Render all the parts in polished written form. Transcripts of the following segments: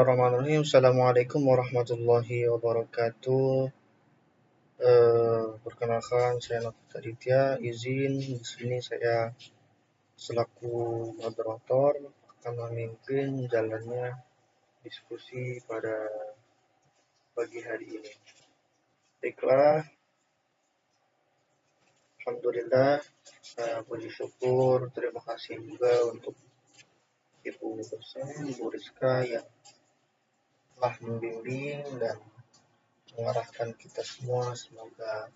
Bismillahirrahmanirrahim. Assalamualaikum warahmatullahi wabarakatuh. Perkenalkan, saya Nofita Aditya. Izin di sini saya selaku moderator akan memimpin jalannya diskusi pada pagi hari ini. Baiklah, alhamdulillah, puji syukur, terima kasih juga untuk Ibu dosen, Ibu Rizka yang telah membimbing dan mengarahkan kita semua. Semoga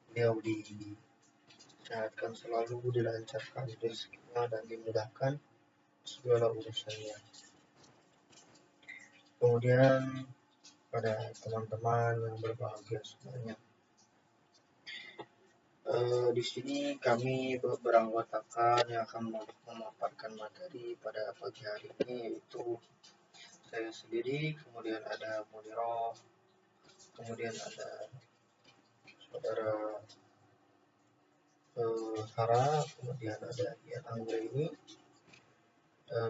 beliau disehatkan selalu, dilancarkan rezekinya dan dimudahkan segala urusannya. Kemudian pada teman-teman yang berbahagia semuanya, di sini kami beranggotakan yang akan memaparkan materi pada pagi hari ini, yaitu saya sendiri, kemudian ada Mudiroh, kemudian ada saudara Hara, kemudian ada Ian Anggra ini.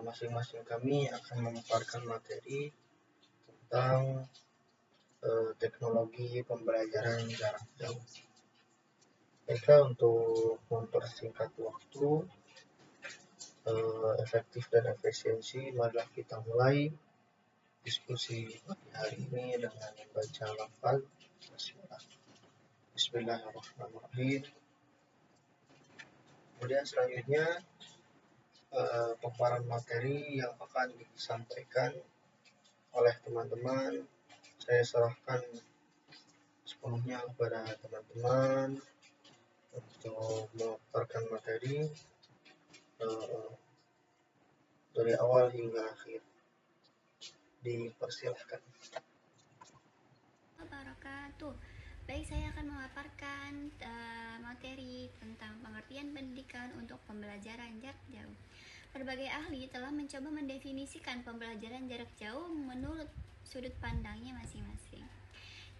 Masing-masing kami akan memaparkan materi tentang teknologi pembelajaran jarak jauh. Baiklah, untuk mempersingkat waktu, efektif dan efisiensi, marilah kita mulai diskusi pagi hari ini dengan membaca lafaz basmalah. Bismillahirrahmanirrahim. Kemudian selanjutnya paparan materi yang akan disampaikan oleh teman-teman saya serahkan sepenuhnya kepada teman-teman untuk memaparkan materi dari awal hingga akhir. Dipersilahkan. Wabarakatuh. Baik, saya akan memaparkan materi tentang pengertian pendidikan untuk pembelajaran jarak jauh. Berbagai ahli telah mencoba mendefinisikan pembelajaran jarak jauh menurut sudut pandangnya masing-masing.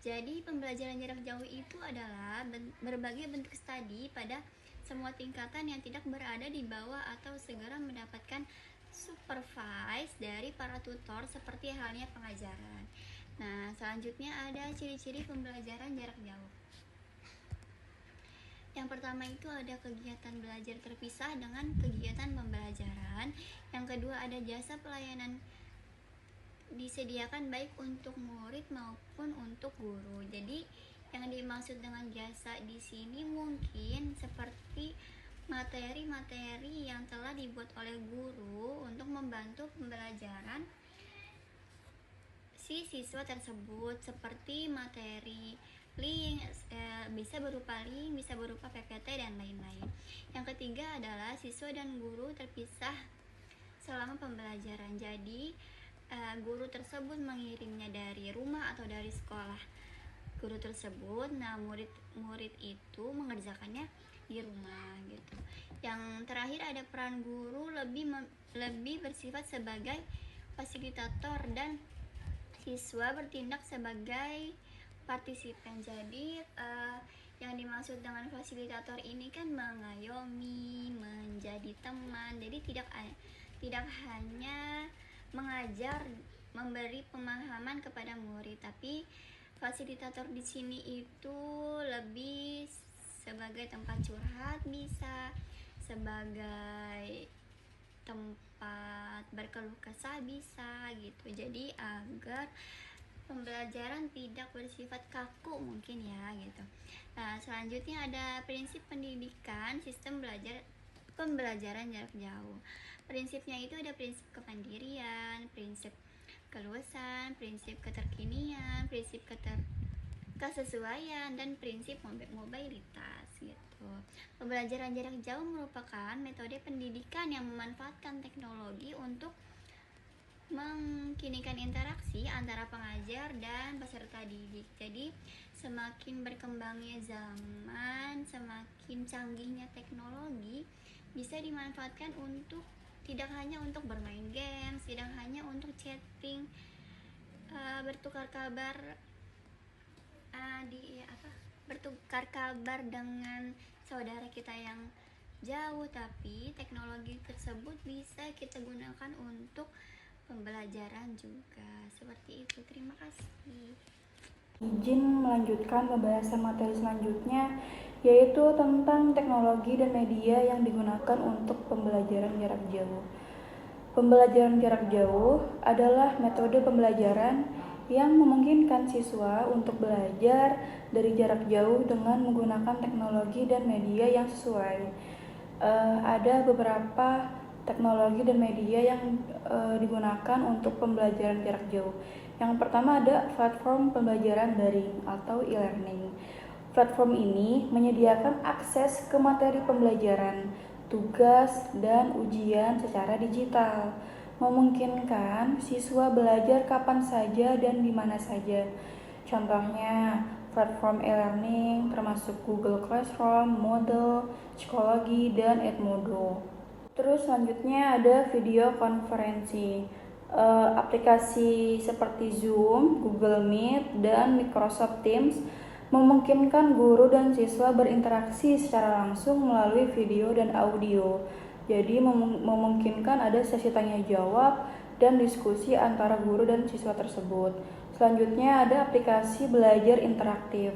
Jadi, pembelajaran jarak jauh itu adalah berbagai bentuk studi pada semua tingkatan yang tidak berada di bawah atau segera mendapatkan supervise dari para tutor seperti halnya pengajaran. Nah, selanjutnya ada ciri-ciri pembelajaran jarak jauh. Yang pertama itu ada kegiatan belajar terpisah dengan kegiatan pembelajaran. Yang kedua ada jasa pelayanan disediakan baik untuk murid maupun untuk guru. Jadi yang dimaksud dengan jasa di sini mungkin seperti materi-materi yang telah dibuat oleh guru untuk membantu pembelajaran si siswa tersebut, seperti materi link, bisa berupa link, bisa berupa PPT dan lain-lain. Yang ketiga adalah siswa dan guru terpisah selama pembelajaran. Jadi guru tersebut mengirimnya dari rumah atau dari sekolah guru tersebut, nah murid itu mengerjakannya di rumah gitu. Yang terakhir ada peran guru lebih bersifat sebagai fasilitator dan siswa bertindak sebagai partisipan. Jadi yang dimaksud dengan fasilitator ini kan mengayomi, menjadi teman. Jadi tidak hanya mengajar, memberi pemahaman kepada murid, tapi fasilitator di sini itu lebih sebagai tempat curhat, bisa sebagai tempat berkeluh kesah bisa gitu. Jadi agar pembelajaran tidak bersifat kaku mungkin ya gitu. Nah, selanjutnya ada prinsip pendidikan sistem pembelajaran jarak jauh. Prinsipnya itu ada prinsip kemandirian, prinsip keluasan, prinsip keterkinian, prinsip kesesuaian, dan prinsip mobilitas gitu. Pembelajaran jarak jauh merupakan metode pendidikan yang memanfaatkan teknologi untuk mengkinikan interaksi antara pengajar dan peserta didik. Jadi semakin berkembangnya zaman, semakin canggihnya teknologi, bisa dimanfaatkan untuk tidak hanya untuk bermain games, tidak hanya untuk chatting, bertukar kabar bertukar kabar dengan saudara kita yang jauh, tapi teknologi tersebut bisa kita gunakan untuk pembelajaran juga. Seperti itu. Terima kasih. Izin melanjutkan pembahasan materi selanjutnya, yaitu tentang teknologi dan media yang digunakan untuk pembelajaran jarak jauh. Pembelajaran jarak jauh adalah metode pembelajaran yang memungkinkan siswa untuk belajar dari jarak jauh dengan menggunakan teknologi dan media yang sesuai. Ada beberapa teknologi dan media yang digunakan untuk pembelajaran jarak jauh. Yang pertama ada platform pembelajaran daring atau e-learning. Platform ini menyediakan akses ke materi pembelajaran, tugas, dan ujian secara digital, memungkinkan siswa belajar kapan saja dan di mana saja. Contohnya, platform e-learning termasuk Google Classroom, Moodle, Psikologi, dan Edmodo. Terus selanjutnya ada video konferensi. Aplikasi seperti Zoom, Google Meet, dan Microsoft Teams memungkinkan guru dan siswa berinteraksi secara langsung melalui video dan audio. Jadi memungkinkan ada sesi tanya jawab dan diskusi antara guru dan siswa tersebut. Selanjutnya ada aplikasi belajar interaktif.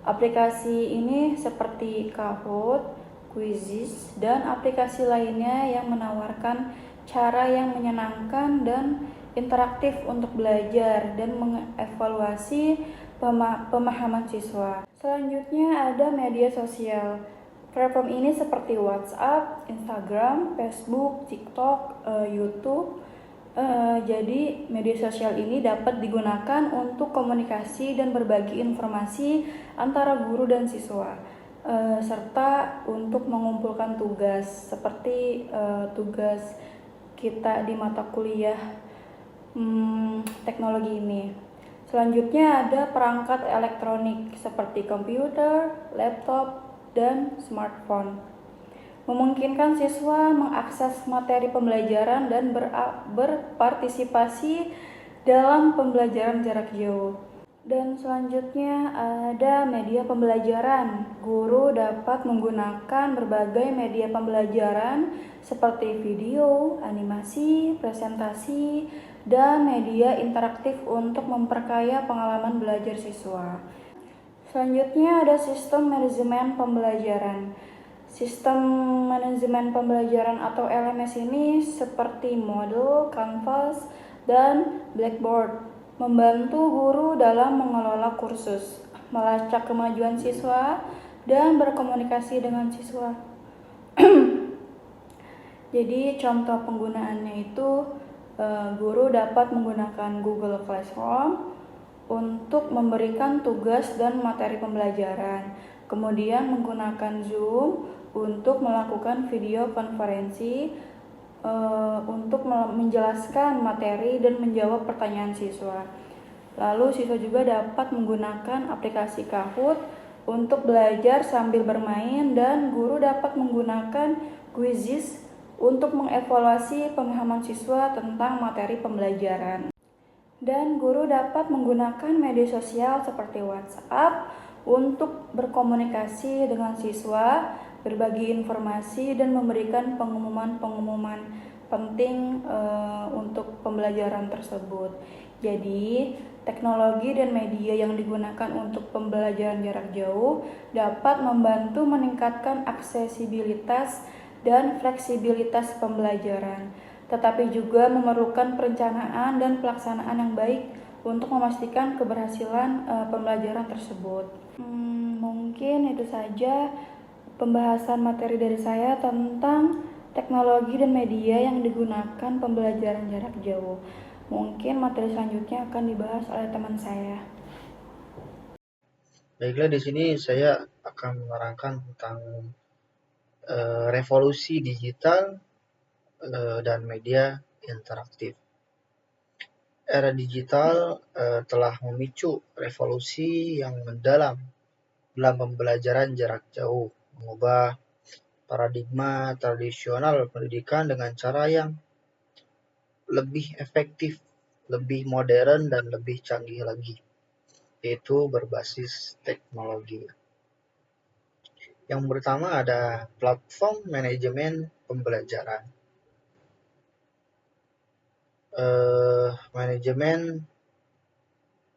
Aplikasi ini seperti Kahoot, Quizizz, dan aplikasi lainnya yang menawarkan cara yang menyenangkan dan interaktif untuk belajar dan mengevaluasi pemahaman siswa. Selanjutnya ada media sosial. Platform ini seperti WhatsApp, Instagram, Facebook, TikTok, YouTube. Jadi media sosial ini dapat digunakan untuk komunikasi dan berbagi informasi antara guru dan siswa. Serta untuk mengumpulkan tugas seperti tugas kita di mata kuliah teknologi ini. Selanjutnya ada perangkat elektronik seperti komputer, laptop, dan smartphone. Memungkinkan siswa mengakses materi pembelajaran dan berpartisipasi dalam pembelajaran jarak jauh. Dan selanjutnya ada media pembelajaran. Guru dapat menggunakan berbagai media pembelajaran seperti video, animasi, presentasi, dan media interaktif untuk memperkaya pengalaman belajar siswa. Selanjutnya ada sistem manajemen pembelajaran. Sistem manajemen pembelajaran atau LMS ini seperti Moodle, Canvas, dan Blackboard membantu guru dalam mengelola kursus, melacak kemajuan siswa, dan berkomunikasi dengan siswa. Jadi contoh penggunaannya itu guru dapat menggunakan Google Classroom untuk memberikan tugas dan materi pembelajaran, kemudian menggunakan Zoom untuk melakukan video konferensi untuk menjelaskan materi dan menjawab pertanyaan siswa. Lalu siswa juga dapat menggunakan aplikasi Kahoot untuk belajar sambil bermain, dan guru dapat menggunakan Quizizz untuk mengevaluasi pemahaman siswa tentang materi pembelajaran. Dan guru dapat menggunakan media sosial seperti WhatsApp untuk berkomunikasi dengan siswa, berbagi informasi, dan memberikan pengumuman-pengumuman penting untuk pembelajaran tersebut. Jadi, teknologi dan media yang digunakan untuk pembelajaran jarak jauh dapat membantu meningkatkan aksesibilitas dan fleksibilitas pembelajaran, tetapi juga memerlukan perencanaan dan pelaksanaan yang baik untuk memastikan keberhasilan pembelajaran tersebut. Mungkin itu saja pembahasan materi dari saya tentang teknologi dan media yang digunakan pembelajaran jarak jauh. Mungkin materi selanjutnya akan dibahas oleh teman saya. Baiklah, di sini saya akan menerangkan tentang revolusi digital dan media interaktif. Era digital telah memicu revolusi yang mendalam dalam pembelajaran jarak jauh, mengubah paradigma tradisional pendidikan dengan cara yang lebih efektif, lebih modern, dan lebih canggih lagi, yaitu berbasis teknologi. Yang pertama ada platform manajemen pembelajaran. manajemen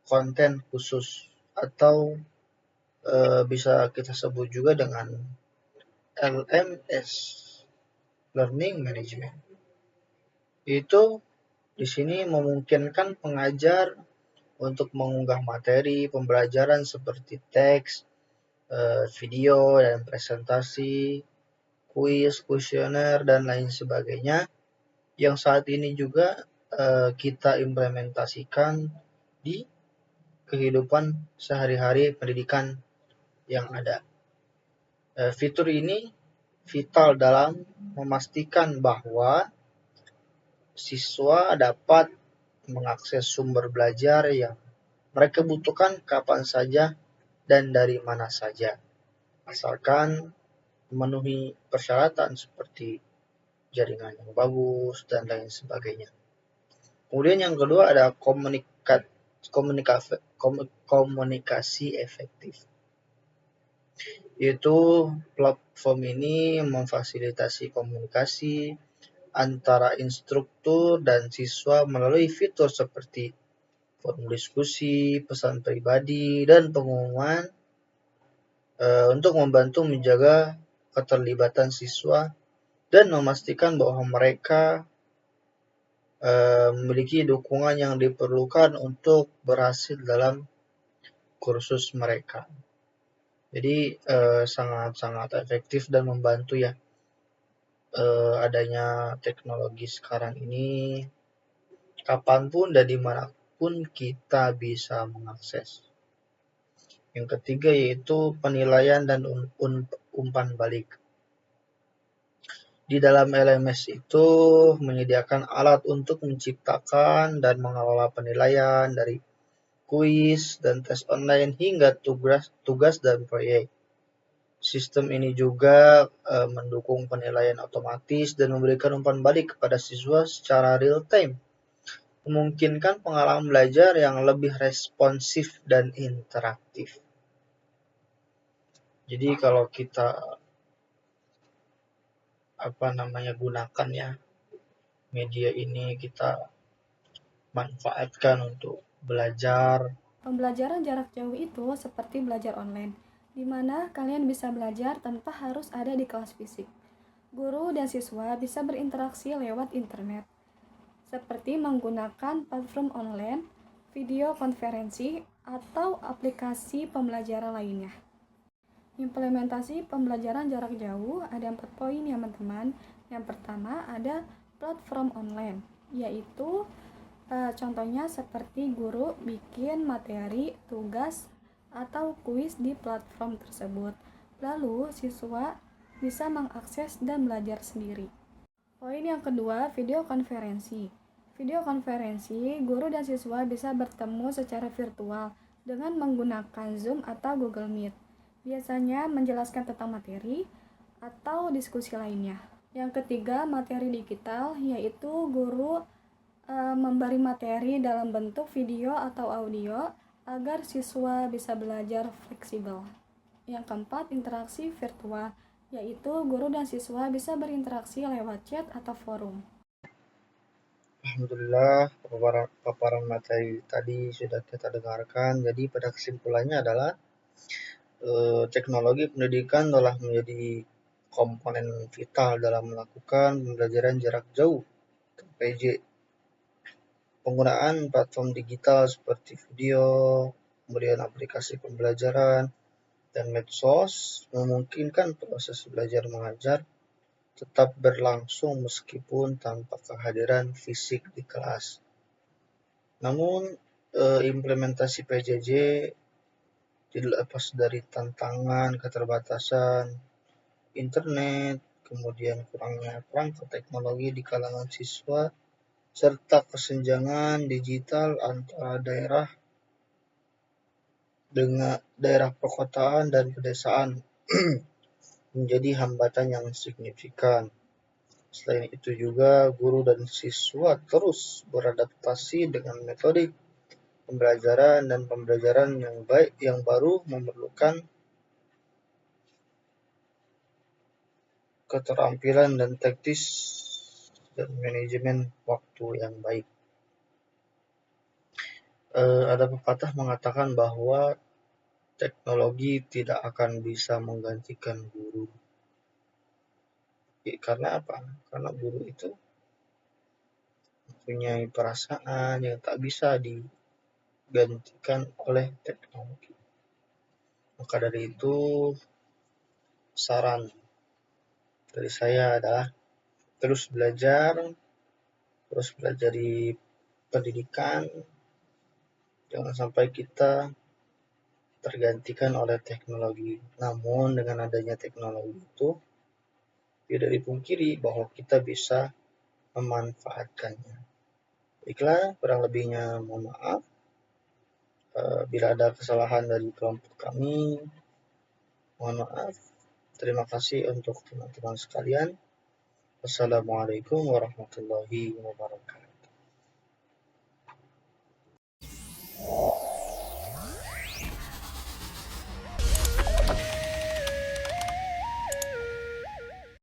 konten khusus atau bisa kita sebut juga dengan LMS, Learning Management. Itu di sini memungkinkan pengajar untuk mengunggah materi pembelajaran seperti teks, video dan presentasi, kuis, kuesioner, dan lain sebagainya yang saat ini juga kita implementasikan di kehidupan sehari-hari pendidikan yang ada. Fitur ini vital dalam memastikan bahwa siswa dapat mengakses sumber belajar yang mereka butuhkan kapan saja dan dari mana saja, asalkan memenuhi persyaratan seperti jaringan yang bagus dan lain sebagainya. Kemudian yang kedua ada komunikasi efektif. Yaitu platform ini memfasilitasi komunikasi antara instruktur dan siswa melalui fitur seperti forum diskusi, pesan pribadi, dan pengumuman untuk membantu menjaga keterlibatan siswa dan memastikan bahwa mereka memiliki dukungan yang diperlukan untuk berhasil dalam kursus mereka. Jadi sangat-sangat efektif dan membantu ya adanya teknologi sekarang ini. Kapanpun dan dimanapun kita bisa mengakses. Yang ketiga yaitu penilaian dan umpan balik. Di dalam LMS itu menyediakan alat untuk menciptakan dan mengelola penilaian dari kuis dan tes online hingga tugas dan proyek. Sistem ini juga mendukung penilaian otomatis dan memberikan umpan balik kepada siswa secara real time, memungkinkan pengalaman belajar yang lebih responsif dan interaktif. Jadi kalau kita gunakan ya media ini, kita manfaatkan untuk belajar. Pembelajaran jarak jauh itu seperti belajar online, di mana kalian bisa belajar tanpa harus ada di kelas fisik. Guru dan siswa bisa berinteraksi lewat internet, seperti menggunakan platform online, video konferensi, atau aplikasi pembelajaran lainnya. Implementasi pembelajaran jarak jauh ada 4 poin ya teman-teman. Yang pertama ada platform online, yaitu contohnya seperti guru bikin materi, tugas, atau kuis di platform tersebut. Lalu siswa bisa mengakses dan belajar sendiri. Poin yang kedua, video konferensi. Video konferensi, guru dan siswa bisa bertemu secara virtual dengan menggunakan Zoom atau Google Meet. Biasanya menjelaskan tentang materi atau diskusi lainnya. Yang ketiga, materi digital, yaitu guru memberi materi dalam bentuk video atau audio agar siswa bisa belajar fleksibel. Yang keempat, interaksi virtual, yaitu guru dan siswa bisa berinteraksi lewat chat atau forum. Alhamdulillah, paparan materi tadi sudah kita dengarkan. Jadi pada kesimpulannya adalah teknologi pendidikan telah menjadi komponen vital dalam melakukan pembelajaran jarak jauh (PJ). Penggunaan platform digital seperti video, kemudian aplikasi pembelajaran, dan medsos memungkinkan proses belajar mengajar tetap berlangsung meskipun tanpa kehadiran fisik di kelas. Namun, implementasi PJJ tidak lepas dari tantangan keterbatasan internet, kemudian kurangnya perangkat teknologi di kalangan siswa, serta kesenjangan digital antara daerah dengan daerah perkotaan dan pedesaan menjadi hambatan yang signifikan. Selain itu juga guru dan siswa terus beradaptasi dengan metode pembelajaran dan pembelajaran yang baru memerlukan keterampilan dan taktis dan manajemen waktu yang baik. Ada pepatah mengatakan bahwa teknologi tidak akan bisa menggantikan guru. Karena apa? Karena guru itu mempunyai perasaan yang tak bisa digantikan oleh teknologi. Maka dari itu, saran dari saya adalah terus belajar di pendidikan, jangan sampai kita tergantikan oleh teknologi. Namun dengan adanya teknologi itu tidak dipungkiri bahwa kita bisa memanfaatkannya. Baiklah, kurang lebihnya mohon maaf. Bila ada kesalahan dari kelompok kami, mohon maaf. Terima kasih untuk teman-teman sekalian. Wassalamualaikum warahmatullahi wabarakatuh.